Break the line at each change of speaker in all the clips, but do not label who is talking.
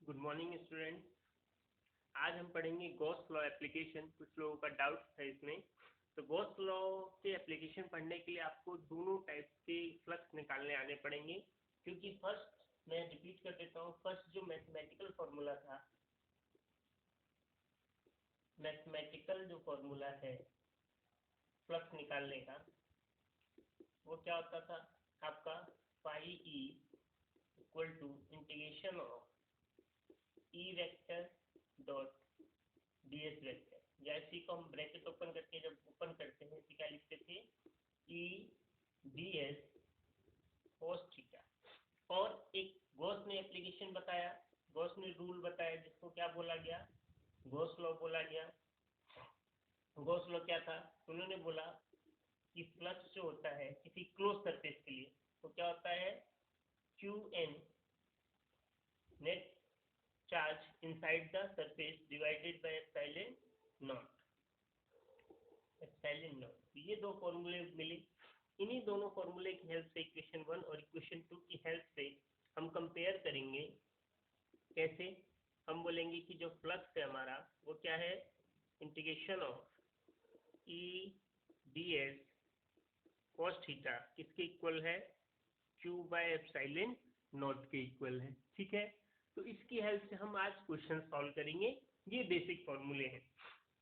Good morning student. आज हम पढ़ेंगे गॉस लॉ एप्लीकेशन। कुछ लोगों का डाउट था इसमें। तो गॉस लॉ के एप्लीकेशन पढ़ने के लिए आपको दोनों टाइप के फ्लक्स निकालने आने पड़ेंगे, क्योंकि फर्स्ट मैं रिपीट कर देता हूँ। फर्स्ट जो मैथमेटिकल फार्मूला था, मैथमेटिकल जो फार्मूला है फ्लक्स निकालने का, वो क्या होता था आपका phi E equal to integration of E vector dot D S vector, या इसी को हम ब्रैकेट ओपन करके जब ओपन करते हैं तो क्या लिखते थे, E D S cos theta. और एक गॉस ने एप्लीकेशन बताया, गॉस ने रूल बताया, जिसको क्या बोला गया, गॉस लॉ बोला गया। गॉस लॉ क्या था, उन्होंने बोला कि फ्लक्स जो होता है किसी क्लोज सरफेस के लिए तो क्या होता है, Q N net charge inside the surface divided by epsilon naught. Epsilon naught, ये दो फॉर्मूले मिले। इन्हीं दोनों फॉर्मूले की हेल्प से इक्वेशन 1 और इक्वेशन 2 की हेल्प से हम कंपेयर करेंगे। कैसे? हम बोलेंगे कि जो फ्लक्स है हमारा वो क्या है, integration of E D S cos theta किसके इक्वल है, क्यू बाय एप्सिलॉन नॉट के इक्वल है। ठीक है, तो इसकी हेल्प से हम आज क्वेश्चन सॉल्व करेंगे। ये बेसिक फॉर्मूले हैं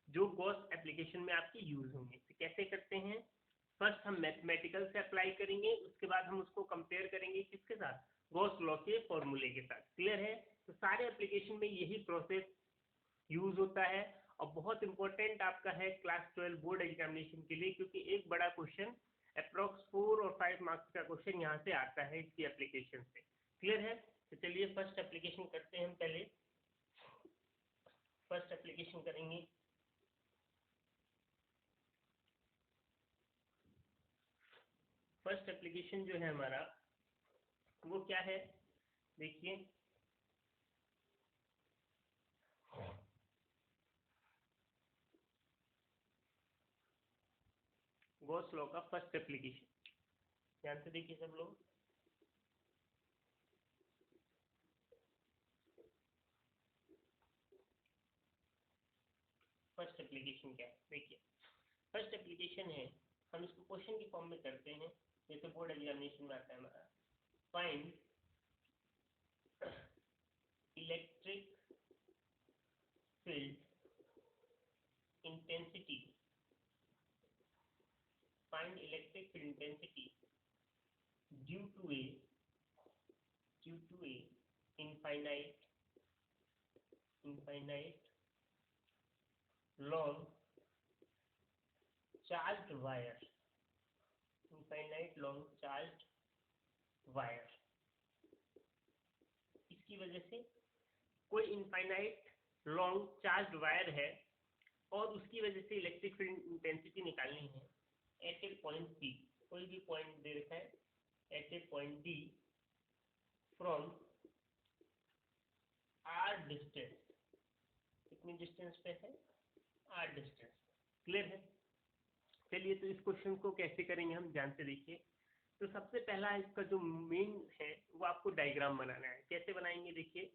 जो गॉस एप्लीकेशन में आपके यूज होंगे। तो कैसे करते हैं, फर्स्ट हम मैथमेटिकल से अप्लाई करेंगे, उसके बाद हम उसको कंपेयर करेंगे किसके साथ, गॉस लॉ के फॉर्मूले के साथ। क्लियर है? तो सारे एप्लीकेशन में यही प्रोसेस यूज होता है और बहुत इंपॉर्टेंट आपका है क्लास 12 बोर्ड एग्जामिनेशन के लिए, क्योंकि एक बड़ा क्वेश्चन अप्रोक्स 4 और 5 मार्क्स का क्वेश्चन यहाँ से आता है इसकी एप्लीकेशन से। क्लियर है? तो चलिए फर्स्ट एप्लीकेशन करते हैं। हम पहले फर्स्ट एप्लीकेशन करेंगे। फर्स्ट एप्लीकेशन जो है हमारा वो क्या है, देखिए गॉस लॉ का फर्स्ट एप्लीकेशन, ध्यान से देखिए सब लोग। फर्स्ट एप्लीकेशन क्या है, देखिए फर्स्ट एप्लीकेशन है, हम इसको क्वेश्चन के फॉर्म में करते हैं जैसे बोर्ड एग्जामिनेशन में आता है हमारा। Find electric field intensity, find electric field intensity due to a infinite long charged wire, infinite long charged wire। इसकी वजह से कोई इनफाइनाइट लॉन्ग चार्ज वायर है और उसकी वजह से इलेक्ट्रिक फील्ड इंटेंसिटी निकालनी है एट ए पॉइंट डी। कोई भी पॉइंट दे रखा है at a point D from R distance. कितनी डिस्टेंस पे है, आर डिस्टेंस। क्लियर है? चलिए तो इस क्वेश्चन को कैसे करेंगे हम ध्यान से देखिए। तो सबसे पहला इसका जो मेन है वो आपको डायग्राम बनाना है। कैसे बनाएंगे, देखिए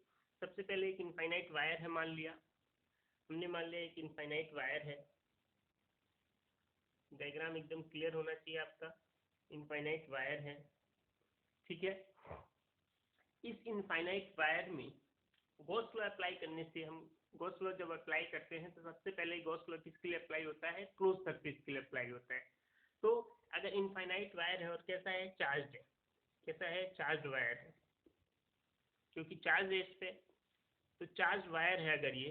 सबसे पहले एक इनफाइनाइट वायर है, मान लिया हमने, मान लिया एक इनफाइनाइट वायर है। डायग्राम एकदम क्लियर होना चाहिए आपका। इनफाइनाइट वायर है, ठीक है। इस इनफाइनाइट वायर में गॉस लॉ अप्लाई करने से, हम गॉस लॉ जब अप्लाई करते हैं तो सबसे पहले गॉस लॉ किसके लिए अप्लाई होता है, क्लोज सरफेस के लिए अप्लाई होता है। तो अगर इनफाइनाइट वायर है और कैसा है, चार्ज है, कैसा है, चार्ज वायर है, क्योंकि चार्ज है इस पे, तो चार्ज वायर है अगर ये,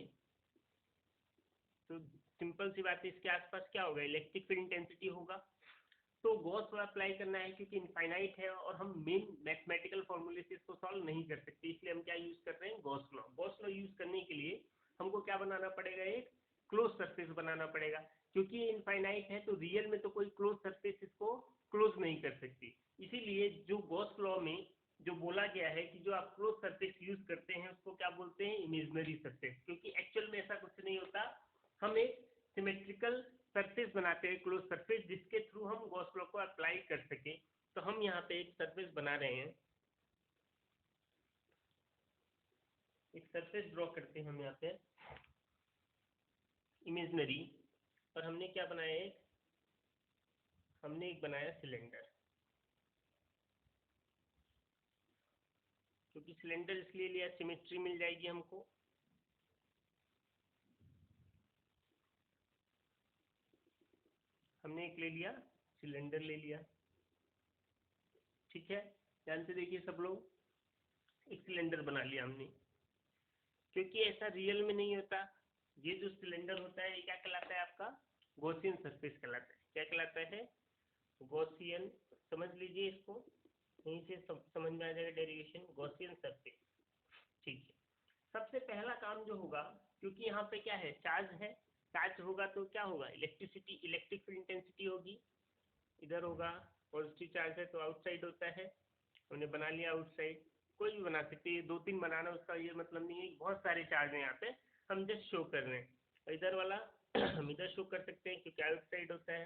तो सिंपल सी बात है इसके आसपास क्या होगा, इलेक्ट्रिक फील्ड इंटेंसिटी होगा। तो गॉस लॉ अप्लाई करना है क्योंकि इनफाइनाइट है और हम मेन मैथमेटिकल फॉर्मूले से इसको सॉल्व नहीं कर सकते, इसलिए हम क्या यूज कर रहे हैं, Gauss law. Gauss law use करने के लिए हमको क्या बनाना पड़ेगा, एक क्लोज सरफेस बनाना पड़ेगा। क्योंकि ये इनफाइनाइट है तो रियल में तो कोई क्लोज सरफेस इसको क्लोज नहीं कर सकती। इसीलिए जो गॉस लॉ में जो बोला गया है कि जो आप क्लोज सरफेस यूज करते हैं उसको क्या बोलते हैं, इमेजिनरी सरफेस। क्योंकि एक्चुअल में ऐसा कुछ नहीं होता, हम एक सिमेट्रिकल सरफेस बनाते हैं, क्लोज सरफेस, जिसके थ्रू हम गॉस लॉ को अप्लाई कर सके। तो हम यहाँ पे एक सरफेस बना रहे हैं, एक सरफेस ड्रॉ करते हैं हम यहाँ पे इमेजनरी, और हमने क्या बनाया है, हमने एक बनाया सिलेंडर, क्योंकि सिलेंडर इसलिए लिया सिमेट्री मिल जाएगी हमको। हमने एक ले लिया सिलेंडर ले लिया, ठीक है। ध्यान से देखिए सब लोग, एक सिलेंडर बना लिया हमने, क्योंकि ऐसा रियल में नहीं होता। ये जो सिलेंडर होता है ये क्या कहलाता है आपका, गॉसियन सरफेस कहलाता है। क्या कहलाता है, गॉसियन। समझ लीजिए इसको, यहीं से समझ में आ जाएगा डेरिवेशन, गॉसियन सरफेस, ठीक है। सबसे पहला काम जो होगा, क्योंकि यहाँ पे क्या है, चार्ज है, चार्ज होगा तो क्या होगा, इलेक्ट्रिसिटी, इलेक्ट्रिक फील्ड इंटेंसिटी होगी, इधर होगा। पॉजिटिव चार्ज है तो आउटसाइड होता है, हमने बना लिया आउटसाइड। कोई भी बना सकते हैं, 2-3 बनाना उसका ये मतलब नहीं है, बहुत सारे चार्ज हैं यहाँ पे, हम जस्ट शो कर रहे हैं। और इधर वाला हम इधर शो कर सकते हैं, क्योंकि आउटसाइड होता है।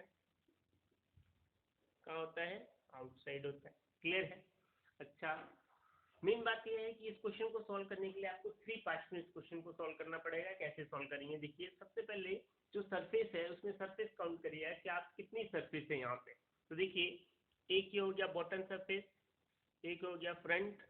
कहाँ होता है, आउटसाइड होता है। क्लियर है। अच्छा, मेन बात यह है कि इस क्वेश्चन को सॉल्व करने के लिए आपको 3 पार्ट्स में इस क्वेश्चन को सॉल्व करना पड़ेगा। कैसे सॉल्व करेंगे, देखिए सबसे पहले जो सरफेस है उसमें सरफेस काउंट करिए कि आप कितनी सरफेस है यहाँ पे। तो देखिए, एक ये हो गया बॉटम सरफेस, एक हो गया फ्रंट,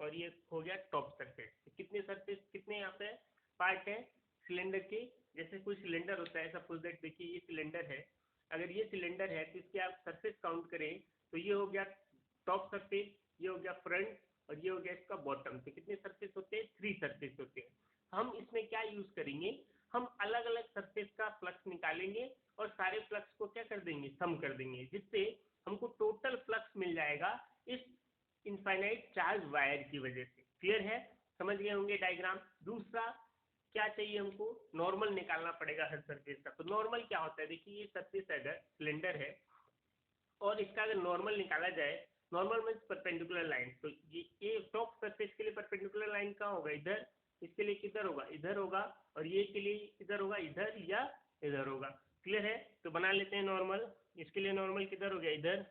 और ये हो गया टॉप सरफेस। कितने सरफेस, कितने यहाँ पे पार्ट है सिलेंडर के। जैसे कोई सिलेंडर होता है, सपोज दैट, देखिए ये सिलेंडर है, अगर ये सिलेंडर है तो इसके आप सरफेस काउंट करें तो ये हो गया टॉप सरफेस, ये हो गया फ्रंट, और ये हो गया इसका बॉटम। तो कितने सरफेस होते हैं, 3 सरफेस होते हैं। हम इसमें क्या यूज करेंगे, हम अलग अलग सरफेस का फ्लक्स निकालेंगे और सारे फ्लक्स को क्या कर देंगे, सम कर देंगे, जिससे हमको टोटल फ्लक्स मिल जाएगा इस इनफाइनाइट चार्ज वायर की वजह से। क्लियर है, समझ गए होंगे डायग्राम। दूसरा क्या चाहिए हमको, नॉर्मल निकालना पड़ेगा हर सरफेस का। तो नॉर्मल क्या होता है, देखिए ये सरफेस अगर सिलेंडर है और इसका अगर नॉर्मल निकाला जाए, नॉर्मल मीन्स परपेंडिकुलर लाइन, तो ये टॉप सरफेस के लिए परपेंडिकुलर लाइन कहाँ होगा, इधर। इसके लिए किधर होगा, इधर होगा। और ये के लिए किधर होगा, इधर या इधर होगा। क्लियर है, तो बना लेते हैं नॉर्मल। इसके लिए नॉर्मल किधर हो गया, इधर।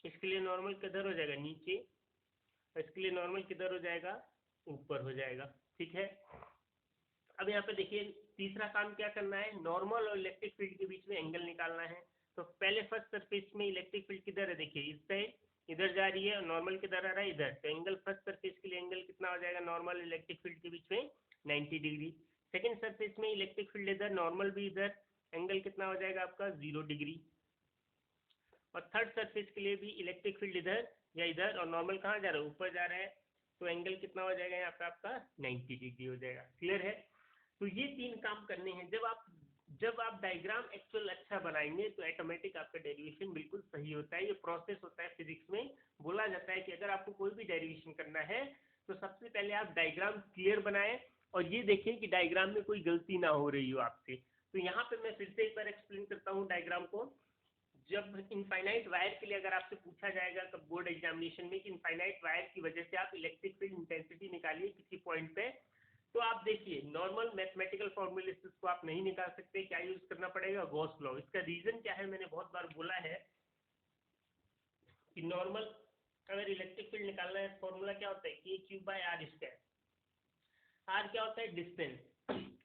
इसके लिए नॉर्मल किधर हो जाएगा, नीचे। और इसके लिए नॉर्मल किधर हो जाएगा, ऊपर हो जाएगा। ठीक है, अब यहाँ पे देखिए तीसरा काम क्या करना है, नॉर्मल और इलेक्ट्रिक फील्ड के बीच में एंगल निकालना है। तो पहले फर्स्ट सरफेस में इलेक्ट्रिक फील्ड किधर है, देखिए इस साइड इधर जा रही है, और नॉर्मल किधर आ रहा है, इधर। तो एंगल फर्स्ट सरफेस के लिए एंगल कितना हो जाएगा, नॉर्मल इलेक्ट्रिक फील्ड के बीच में 90 डिग्री। सेकेंड सरफेस में इलेक्ट्रिक फील्ड इधर, नॉर्मल भी इधर, एंगल कितना हो जाएगा आपका 0 डिग्री। और थर्ड सरफेस के लिए भी इलेक्ट्रिक फील्ड इधर या इधर, और नॉर्मल कहाँ जा रहा है, ऊपर जा रहा है। तो एंगल कितना हो जाएगा यहाँ पे आपका 90 डिग्री हो जाएगा। क्लियर है, तो ये 3 काम करने हैं। जब आप डायग्राम एक्चुअल अच्छा बनाएंगे तो ऑटोमेटिक आपका डेरिवेशन बिल्कुल सही होता है। ये प्रोसेस होता है फिजिक्स में, बोला जाता है कि अगर आपको कोई भी डेरिवेशन करना है तो सबसे पहले आप डायग्राम क्लियर बनाएं और ये देखें कि डायग्राम में कोई गलती ना हो रही हो आपसे। तो यहाँ पे मैं फिर से एक बार एक्सप्लेन करता हूँ डायग्राम को। जब इनफाइनाइट वायर के लिए अगर आपसे पूछा जाएगा कब बोर्ड एग्जामिनेशन में कि इनफाइनाइट वायर की वजह से आप इलेक्ट्रिक फील्ड इंटेंसिटी निकालिए किसी पॉइंट पे, तो आप देखिए नॉर्मल मैथमेटिकल फॉर्मूलेसिस को आप नहीं निकाल सकते। क्या यूज करना पड़ेगा, गॉस लॉ। इसका रीजन क्या है, मैंने बहुत बार बोला है कि नॉर्मल अगर इलेक्ट्रिक फील्ड निकालना है, फॉर्मूला क्या होता है, a cube by r square. R क्या होता है, डिस्टेंस।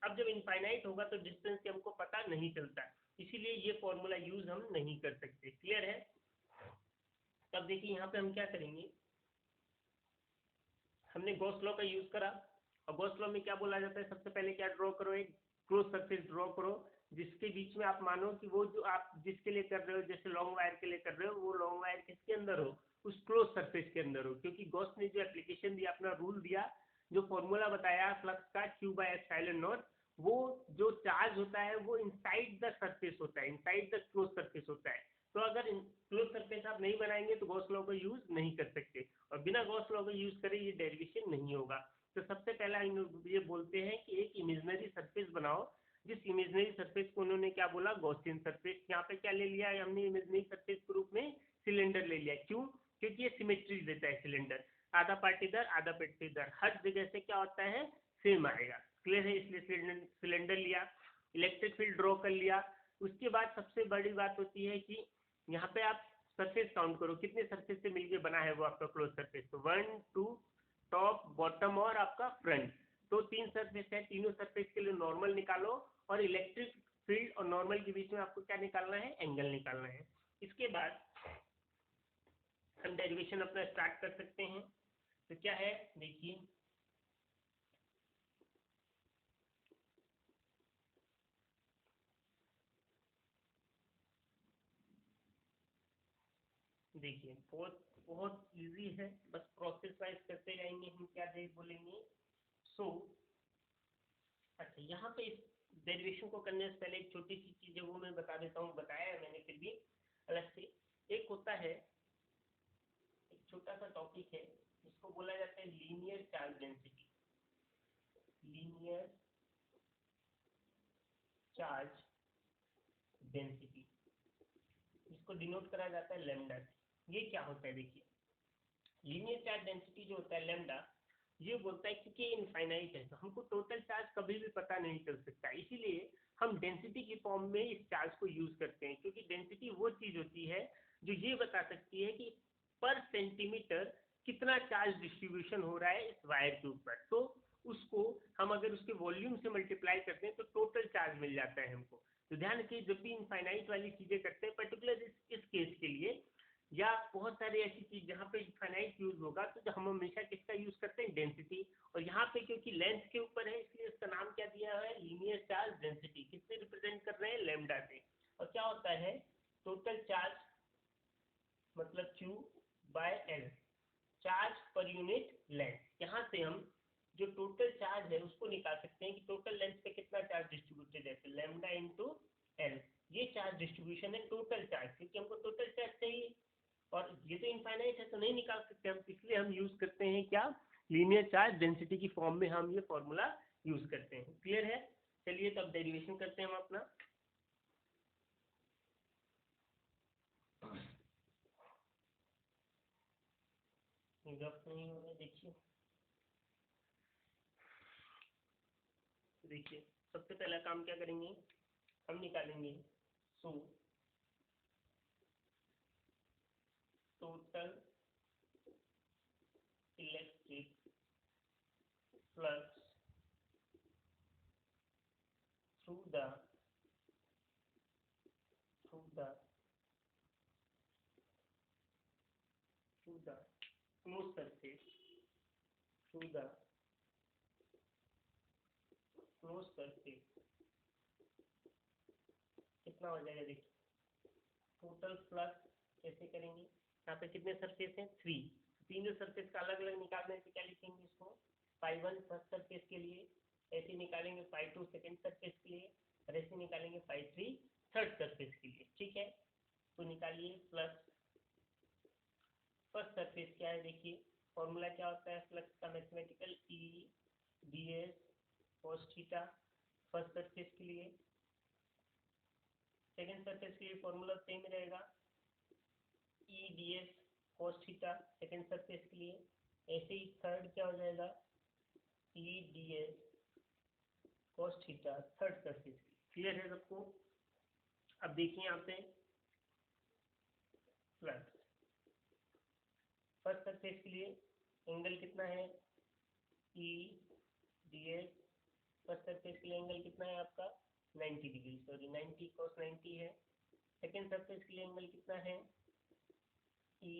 अब जब इनफाइनाइट होगा तो डिस्टेंस के हमको पता नहीं चलता, इसीलिए ये फॉर्मूला यूज हम नहीं कर सकते। क्लियर है, तब देखिए यहाँ पे हम क्या करेंगे, हमने गॉस लॉ का यूज करा। और गॉस लॉ में क्या बोला जाता है, सबसे पहले क्या ड्रॉ करो, एक क्लोज सरफेस ड्रॉ करो जिसके बीच में आप मानो कि वो जो आप जिसके लिए कर रहे हो, जैसे लॉन्ग वायर के लिए कर रहे हो, वो लॉन्ग वायर किसके अंदर हो, उस क्लोज सरफेस के अंदर हो। क्योंकि गॉस ने जो एप्लीकेशन दिया, अपना रूल दिया, जो फॉर्मूला बताया फ्लक्स का क्यू बाय एप्सिलॉन नॉट, वो जो चार्ज होता है वो इनसाइड द सरफेस होता है, इनसाइड द क्लोज सरफेस होता है। तो अगर क्लोज सरफेस आप नहीं बनाएंगे तो गॉस लॉ को यूज नहीं कर सकते, और बिना गॉस लॉ को यूज करे ये डेरिवेशन नहीं होगा। तो सबसे पहला ये बोलते हैं कि एक इमेजिनरी सरफेस बनाओ, जिस इमेजिनरी सरफेस को उन्होंने क्या बोला, गॉसियन सरफेस। यहाँ पे क्या ले लिया है हमने, इमेजिनरी सरफेस के रूप में सिलेंडर ले लिया। क्यों, क्योंकि ये सिमेट्री देता है सिलेंडर, आधा पार्ट इधर आधा पार्ट इधर, हर जगह से क्या होता है, सेम आएगा। क्लियर है, इसलिए सिलेंडर लिया, इलेक्ट्रिक फील्ड ड्रॉ कर लिया। उसके बाद सबसे बड़ी बात होती है कि यहाँ पे आप सरफेस काउंट करो, कितने सरफेस से मिलके बना है वो आपका क्लोज सरफेस। तो 1 2 टॉप, बॉटम और आपका फ्रंट, तो 3 सरफेस है, तीनों सरफेस के लिए नॉर्मल निकालो और इलेक्ट्रिक फील्ड और नॉर्मल के बीच में आपको क्या निकालना है, एंगल निकालना है। इसके बाद हम डेरिवेशन अपना स्टार्ट कर सकते हैं। तो क्या है देखिए, बहुत बहुत इजी है, बस प्रोसेस वाइज करते जाएंगे। हम क्या दे बोलेंगे, सो अच्छा यहाँ पे इस डेरिवेशन को करने से पहले एक छोटी सी चीज है वो मैं बता देता हूँ, बताया है मैंने फिर भी अलग से। एक होता है, एक छोटा सा टॉपिक है जिसको बोला जाता है linear charge density. Linear charge density, इसको डिनोट करा जाता है लैम्डा से। ये क्या होता है देखिए, लीनियर चार्ज डेंसिटी जो होता है लैम्डा, ये बोलता है क्योंकि इनफाइनाइट है तो हमको टोटल चार्ज कभी भी पता नहीं चल सकता, इसीलिए हम डेंसिटी की फॉर्म में इस चार्ज को यूज करते हैं। क्योंकि डेंसिटी वो चीज होती है जो ये बता सकती है कि पर सेंटीमीटर कितना चार्ज डिस्ट्रीब्यूशन हो रहा है इस वायर के ऊपर। तो उसको हम अगर उसके वॉल्यूम से मल्टीप्लाई करते हैं तो टोटल चार्ज मिल जाता है हमको। तो ध्यान रखिए, जब भी इनफाइनाइट वाली चीजें करते हैं, पर्टिकुलर इस केस के लिए या बहुत सारी ऐसी चीज जहाँ पे इनफाइनाइट यूज होगा, तो हम हमेशा किसका यूज करते हैं, डेंसिटी। और यहाँ पे क्योंकि लेंथ के ऊपर है इसलिए इसका नाम क्या दिया है, लीनियर चार्ज डेंसिटी। किससे रिप्रेजेंट कर रहे हैं, लैम्डा से। और क्या होता है, टोटल चार्ज मतलब Q by L, charge per unit length. यहाँ से हम जो टोटल चार्ज है उसको निकाल सकते हैं कि टोटल लेंथ पे कितना चार्ज डिस्ट्रीब्यूटेड है, तो लैम्डा इंटू एल। ये चार्ज डिस्ट्रीब्यूशन है टोटल चार्ज, क्योंकि हमको टोटल चार्ज चाहिए और ये तो इनफाइनाइट है तो नहीं निकाल सकते हम, इसलिए हम यूज करते हैं क्या, लीनियर चार्ज डेंसिटी की फॉर्म में हम ये फॉर्मूला यूज करते हैं। क्लियर है, चलिए तब डेरिवेशन करते हैं हम अपना। गप नहीं हो रहा, देखिए सबसे पहला काम क्या करेंगे, हम निकालेंगे so total electric flux through the through the through the closed surface, through the closed surface कितना हो जाएगा देखिए, टोटल फ्लक्स कैसे करेंगे, यहाँ पे कितने सरफेस हैं, 3। तीनों सरफेस का अलग अलग निकालने से क्या लिखेंगे इसको, φ1 फर्स्ट सरफेस के लिए, ऐसे निकालेंगे φ2 सेकेंड सरफेस के लिए, और ऐसे निकालेंगे φ3 थर्ड सरफेस के लिए। ठीक है, तो निकालिए फ्लक्स फर्स्ट सरफेस क्या है देखिए, फॉर्मूला क्या होता है फ्लक्स का, mathematical E D S cos theta first surface के लिए। सेकेंड सरफेस के लिए फॉर्मूला सेम रहेगा, E D S cos theta second surface के लिए। ऐसे ही थर्ड क्या हो जाएगा, E D S cos theta third surface के लिए। क्लियर है सबको। अब देखिए यहाँ पे फ्लक्स फर्स्ट सरफेस के लिए एंगल कितना है, E D S first surface के लिए एंगल कितना है आपका 90 डिग्री, सॉरी 90 cos 90 है। सेकेंड सरफेस के लिए एंगल कितना है, E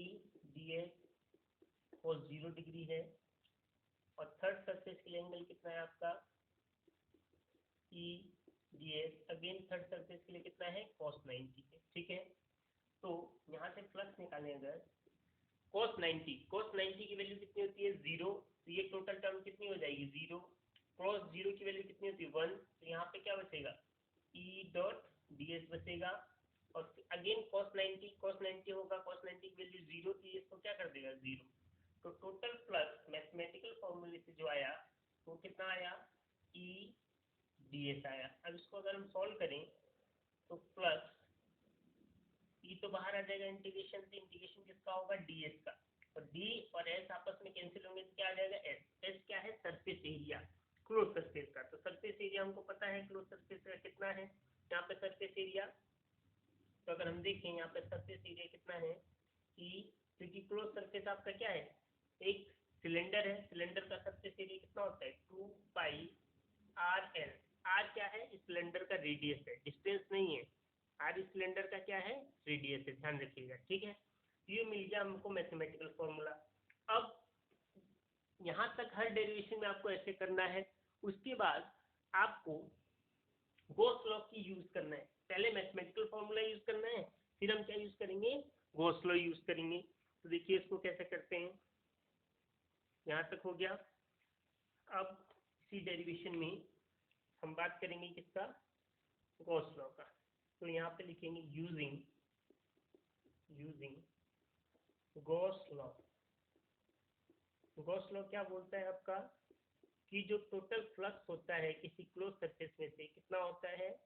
D S cos 0 degree है। और थर्ड सरफेस के लिए एंगल कितना है आपका, E D S again third surface के लिए कितना है, cos 90 है। ठीक है, तो यहाँ से फ्लक्स निकालें अगर cos 90 की वैल्यू कितनी होती है, 0, तो ये टोटल टर्म कितनी हो जाएगी, 0। cos 0 की वैल्यू कितनी होती है, 1, तो यहाँ पे क्या बचेगा, ई डॉट डी एस बचेगा। और अगेन cos 90 होगा, cos 90 की वैल्यू 0 थी, इसको क्या कर देगा 0। तो टोटल फ्लक्स मैथमेटिकल फॉर्मूले से जो आया वो कितना आया, ई डी एस आया। अब इसको अगर हम सॉल्व करें तो फ्लक्स ई तो बाहर आ जाएगा इंटीग्रेशन से, इंटीग्रेशन किसका होगा, डी एस का, और डी और एस आपस में कैंसिल होंगे तो क्या आ जाएगा, एस। एस क्या है, सरफेस एरिया क्लोज सरफेस का। तो सरफेस एरिया हमको पता है क्लोज सरफेस का कितना है, यहाँ पे सरफेस एरिया, तो अगर हम देखें यहाँ पे सरफेस एरिया कितना है, ई, क्योंकि क्लोज सरफेस आपका क्या है, एक सिलेंडर है, सिलेंडर का सरफेस एरिया कितना होता है 2πr_l। आर क्या है, इस सिलेंडर का रेडियस है, डिस्टेंस नहीं है। आर इस सिलेंडर का क्या है, रेडियस है, ध्यान रखिएगा, ठीक है। ये मिल गया हमको मैथमेटिकल फॉर्मूला। अब यहाँ तक हर डेरिवेशन में आपको ऐसे करना है। उसके बाद आपको गॉस लॉ की यूज करना है। पहले मैथमेटिकल फॉर्मूला यूज करना है, फिर हम क्या यूज करेंगे, गॉस लॉ यूज करेंगे। तो देखिए इसको कैसे करते हैं, यहाँ तक हो गया। अब इसी डेरिवेशन में हम बात करेंगे किसका, गॉस लॉ का। तो यहाँ पे लिखेंगे using Gauss law. Gauss law क्या बोलता है आपका कि जो टोटल फ्लक्स होता है किसी क्लोज सरफेस में से कितना होता है,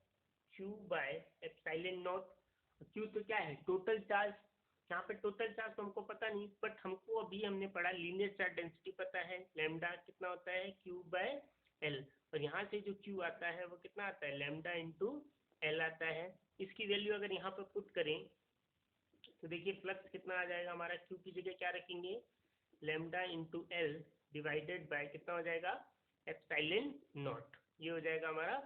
Q/ε0। Q तो क्या है, टोटल चार्ज। यहाँ पे टोटल चार्ज तो हमको पता नहीं, बट हमको अभी हमने पढ़ा लीनियर चार्ज डेंसिटी पता है, लैम्डा कितना होता है Q/L। और यहाँ से जो Q आता है वो कितना आता है, λ/L आता है। इसकी वैल्यू अगर यहाँ पे पुट करें तो देखिए फ्लक्स कितना आ जाएगा हमारा, Q की जगह क्या रखेंगे, λ/L डिवाइडेड बाय कितना हो जाएगा, ε0। ये हो जाएगा हमारा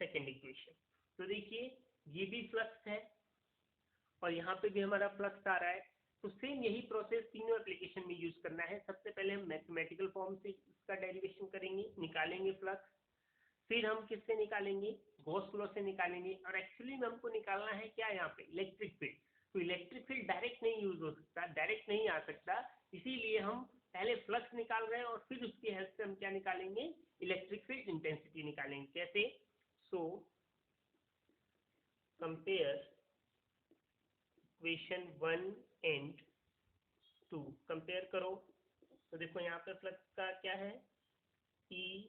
सेकेंड इक्वेशन। तो देखिए ये भी फ्लक्स है और यहाँ पे भी हमारा फ्लक्स आ रहा है। तो सेम यही प्रोसेस तीनों एप्लीकेशन में यूज करना है। सबसे पहले हम मैथमेटिकल फॉर्म से इसका डेरिवेशन करेंगे, निकालेंगे फ्लक्स। फिर हम किससे निकालेंगे, गॉस लॉ से निकालेंगे। और एक्चुअली में हमको निकालना है क्या, यहाँ पे इलेक्ट्रिक फील्ड। तो इलेक्ट्रिक फील्ड डायरेक्ट नहीं यूज हो सकता, डायरेक्ट नहीं आ सकता, इसीलिए हम पहले फ्लक्स निकाल रहे हैं और फिर उसकी हेल्प से हम क्या निकालेंगे, इलेक्ट्रिक फील्ड इंटेंसिटी निकालेंगे। कैसे, so compare equation 1 and 2, compare करो। तो देखो यहाँ पे फ्लक्स का क्या है, E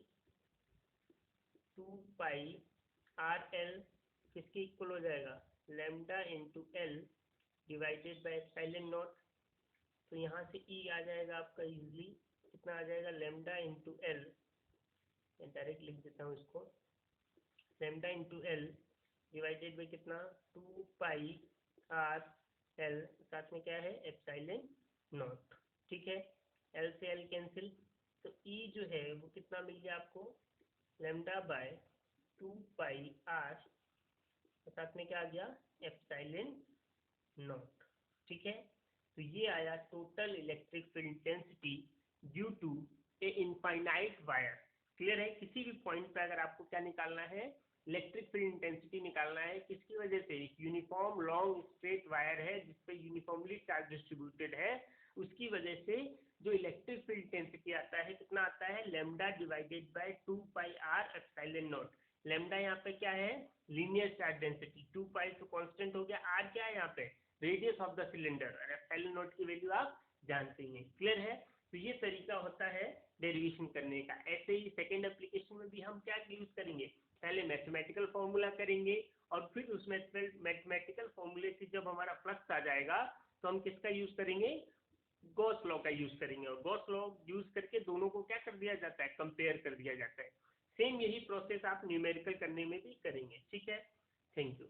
2πr_l किसके इक्वल हो जाएगा, λ/L डिवाइडेड बाय ε0। तो यहाँ से E आ जाएगा आपका इजिली, कितना आ जाएगा, λ/L। मैं डायरेक्ट लिख देता हूँ इसको, λ/L डिवाइडेड बाय कितना, 2πr_l, साथ में क्या है ε0, ठीक है। L से L कैंसिल, तो E जो है वो कितना मिल गया आपको, λ/2πr, साथ में क्या आ गया, ε0, ठीक है। तो ये आया total electric field intensity due to a infinite wire. Clear है, किसी भी पॉइंट पे अगर आपको क्या निकालना है, इलेक्ट्रिक फील्ड इंटेंसिटी निकालना है, किसकी वजह से, यूनिफॉर्म लॉन्ग स्ट्रेट वायर है जिसपे यूनिफॉर्मली चार्ज डिस्ट्रीब्यूटेड है, उसकी वजह से जो इलेक्ट्रिक फील्ड इंटेंसिटी आता है कितना आता है, lambda divided by 2πr_ε0। Lambda यहाँ पे क्या है, लीनियर चार्ज डेंसिटी, 2π तो कांस्टेंट हो गया, आर क्या है यहाँ पे, रेडियस ऑफ द सिलेंडर, और ε0 की वैल्यू आप जानते हैं। क्लियर है, तो ये तरीका होता है डेरिवेशन करने का। ऐसे ही सेकेंड एप्लीकेशन में भी हम क्या यूज करेंगे, पहले मैथमेटिकल फॉर्मूला करेंगे और फिर उस मैथमेटिकल फॉर्मूले से जब हमारा फ्लक्स आ जाएगा तो हम किसका यूज करेंगे, गॉस लॉ का यूज करेंगे। और गॉस लॉ यूज करके दोनों को क्या कर दिया जाता है, कंपेयर कर दिया जाता है। सेम यही प्रोसेस आप न्यूमेरिकल करने में भी करेंगे, ठीक है। Thank you.